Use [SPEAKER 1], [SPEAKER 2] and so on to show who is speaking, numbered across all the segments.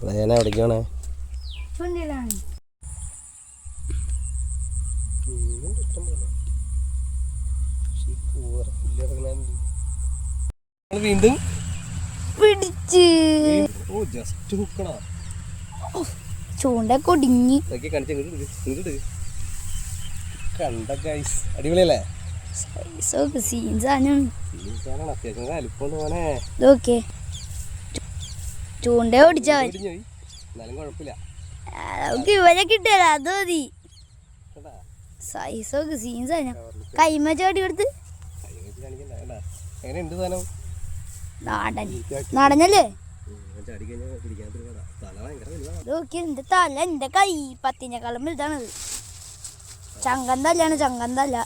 [SPEAKER 1] ഞാൻ എവിടേക്കാണ് വീണ്ടും
[SPEAKER 2] പിടിച്ച് ചൂണ്ടൊക്കെ ഒടിഞ്ഞി
[SPEAKER 1] കണ്ട ഗൈസ് അടിപൊളിയല്ലേ
[SPEAKER 2] അത്യാവശ്യം
[SPEAKER 1] വലിപ്പമുണ്ട് മോനെ
[SPEAKER 2] ഇതൊക്കെ ചൂണ്ട ഓടിച്ചാ
[SPEAKER 1] എന്നാലും കുഴപ്പമില്ല
[SPEAKER 2] നമുക്ക് ഇവരെ കിട്ടിയല്ല അത് മതി സൈസൊക്കെ സീൻസാണ് കൈമ ചാടി കൊടുത്ത്
[SPEAKER 1] എങ്ങനെയുണ്ട് സാധനം
[SPEAKER 2] നാടൻ നാടനല്ലേ
[SPEAKER 1] തല ഭയങ്കര വലുതാണ്
[SPEAKER 2] നോക്കി എന്റെ തല എന്റെ കൈ പത്തിനേക്കാളും വലുതാണത് ചങ്കന്തല്ലാണ് ചങ്കന്തല്ല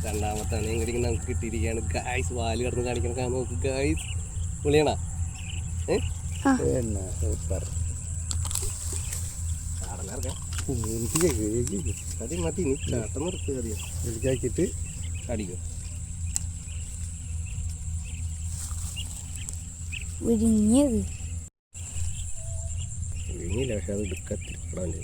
[SPEAKER 1] രണ്ടാമത്താണ് എങ്ങനെ നമുക്ക് കിട്ടിയിരിക്കുകയാണ് ഗായ്സ് വാല് കടന്ന് കാണിക്കണം നോക്ക് ഗായ്സ് പൊളിയാണോ സൂപ്പർ മതി മതി നീ ചാട്ടം നിർത്തുക മതിയോ എടുക്കാക്കിയിട്ട് അടിക്കും
[SPEAKER 2] വിരിഞ്ഞത്
[SPEAKER 1] വിരിഞ്ഞില്ല പക്ഷെ അത് എടുക്കത്തില്ല